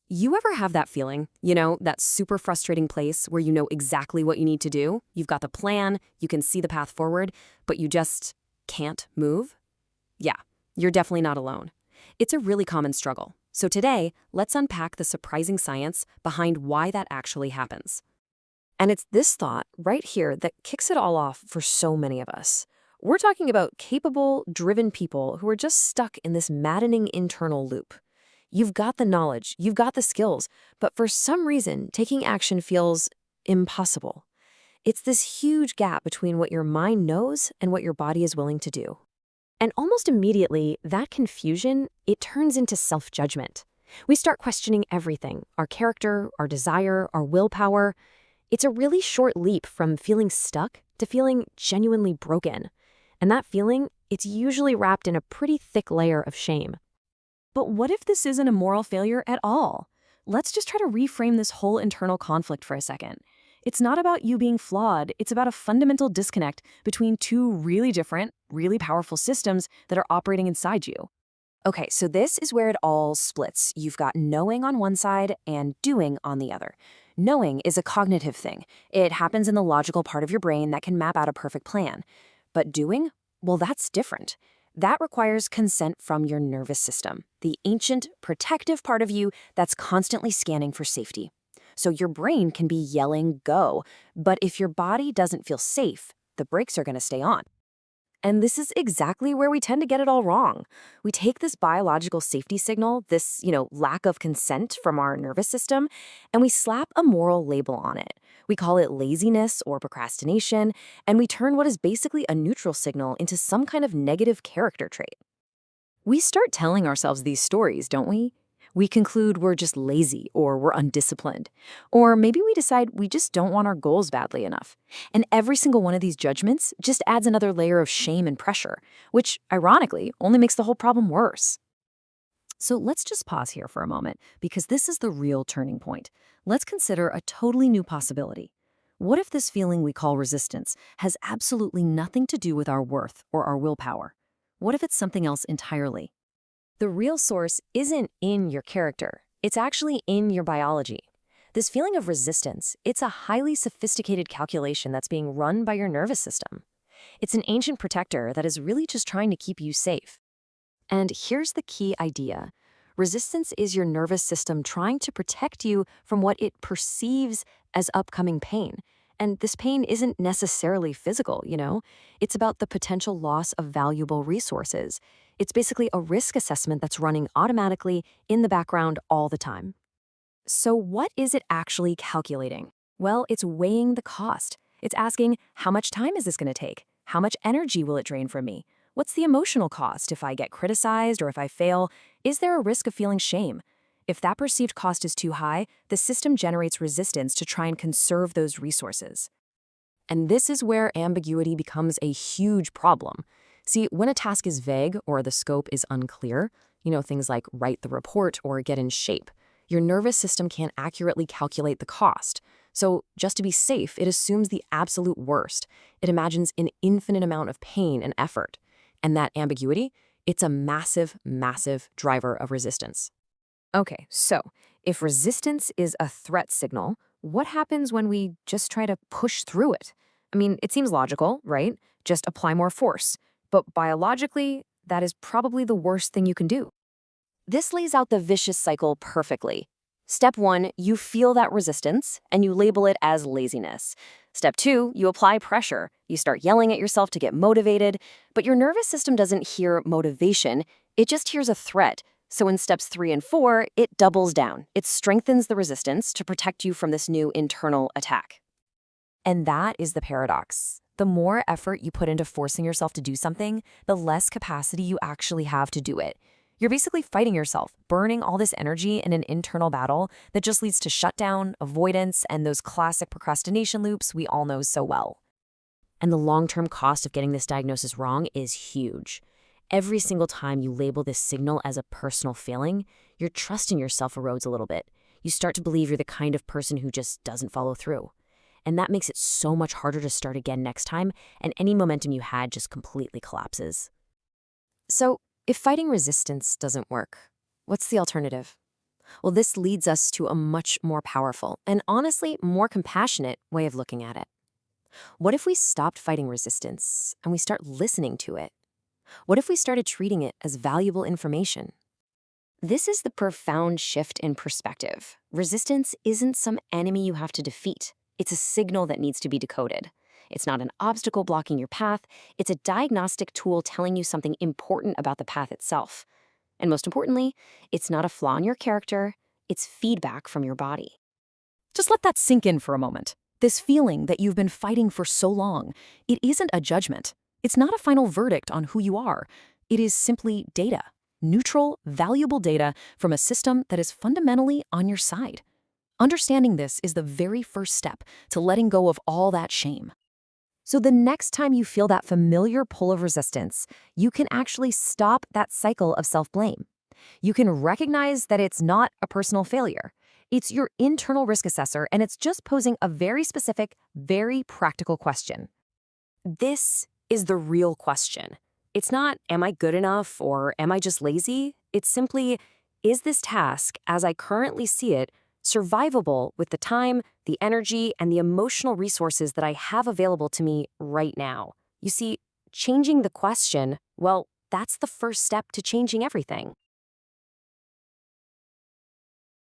You ever have that feeling, that super frustrating place where you know exactly what you need to do? You've got the plan, you can see the path forward, but you just can't move? Yeah, you're definitely not alone. It's a really common struggle. So today, let's unpack the surprising science behind why that actually happens. And it's this thought right here that kicks it all off for so many of us. We're talking about capable, driven people who are just stuck in this maddening internal loop. You've got the knowledge, you've got the skills, but for some reason, taking action feels impossible. It's this huge gap between what your mind knows and what your body is willing to do. And almost immediately, that confusion, it turns into self-judgment. We start questioning everything, our character, our desire, our willpower. It's a really short leap from feeling stuck to feeling genuinely broken. And that feeling, it's usually wrapped in a pretty thick layer of shame. But what if this isn't a moral failure at all? Let's just try to reframe this whole internal conflict for a second. It's not about you being flawed, it's about a fundamental disconnect between two really different, really powerful systems that are operating inside you. Okay, so this is where it all splits. You've got knowing on one side and doing on the other. Knowing is a cognitive thing. It happens in the logical part of your brain that can map out a perfect plan. But doing? Well, that's different. That requires consent from your nervous system, the ancient, protective part of you that's constantly scanning for safety. So your brain can be yelling, go, but if your body doesn't feel safe, the brakes are going to stay on. And this is exactly where we tend to get it all wrong. We take this biological safety signal, this, lack of consent from our nervous system, and we slap a moral label on it. We call it laziness or procrastination, and we turn what is basically a neutral signal into some kind of negative character trait. We start telling ourselves these stories, don't we? We conclude we're just lazy or we're undisciplined. Or maybe we decide we just don't want our goals badly enough. And every single one of these judgments just adds another layer of shame and pressure, which, ironically, only makes the whole problem worse. So let's just pause here for a moment, because this is the real turning point. Let's consider a totally new possibility. What if this feeling we call resistance has absolutely nothing to do with our worth or our willpower? What if it's something else entirely? The real source isn't in your character. It's actually in your biology. This feeling of resistance, it's a highly sophisticated calculation that's being run by your nervous system. It's an ancient protector that is really just trying to keep you safe. And here's the key idea. Resistance is your nervous system trying to protect you from what it perceives as upcoming pain. And this pain isn't necessarily physical, It's about the potential loss of valuable resources. It's basically a risk assessment that's running automatically in the background all the time. So what is it actually calculating? Well, it's weighing the cost. It's asking, how much time is this going to take? How much energy will it drain from me? What's the emotional cost if I get criticized or if I fail? Is there a risk of feeling shame? If that perceived cost is too high, the system generates resistance to try and conserve those resources. And this is where ambiguity becomes a huge problem. See, when a task is vague or the scope is unclear, things like write the report or get in shape, your nervous system can't accurately calculate the cost. So just to be safe, it assumes the absolute worst. It imagines an infinite amount of pain and effort. And that ambiguity, it's a massive, massive driver of resistance. Okay, so if resistance is a threat signal, what happens when we just try to push through it? I mean, it seems logical, right? Just apply more force. But biologically, that is probably the worst thing you can do. This lays out the vicious cycle perfectly. Step 1, you feel that resistance, and you label it as laziness. Step 2, you apply pressure. You start yelling at yourself to get motivated, but your nervous system doesn't hear motivation, it just hears a threat. So in steps 3 and 4, it doubles down. It strengthens the resistance to protect you from this new internal attack. And that is the paradox. The more effort you put into forcing yourself to do something, the less capacity you actually have to do it. You're basically fighting yourself, burning all this energy in an internal battle that just leads to shutdown, avoidance, and those classic procrastination loops we all know so well. And the long-term cost of getting this diagnosis wrong is huge. Every single time you label this signal as a personal failing, your trust in yourself erodes a little bit. You start to believe you're the kind of person who just doesn't follow through. And that makes it so much harder to start again next time, and any momentum you had just completely collapses. So, if fighting resistance doesn't work, what's the alternative? Well, this leads us to a much more powerful and honestly more compassionate way of looking at it. What if we stopped fighting resistance and we start listening to it? What if we started treating it as valuable information? This is the profound shift in perspective. Resistance isn't some enemy you have to defeat. It's a signal that needs to be decoded. It's not an obstacle blocking your path. It's a diagnostic tool telling you something important about the path itself. And most importantly, it's not a flaw in your character. It's feedback from your body. Just let that sink in for a moment. This feeling that you've been fighting for so long, it isn't a judgment. It's not a final verdict on who you are. It is simply data. Neutral, valuable data from a system that is fundamentally on your side. Understanding this is the very first step to letting go of all that shame. So the next time you feel that familiar pull of resistance, you can actually stop that cycle of self-blame. You can recognize that it's not a personal failure. It's your internal risk assessor, and it's just posing a very specific, very practical question. This is the real question. It's not, am I good enough or am I just lazy? It's simply, is this task, as I currently see it, survivable with the time, the energy, and the emotional resources that I have available to me right now? You see, changing the question, well, that's the first step to changing everything.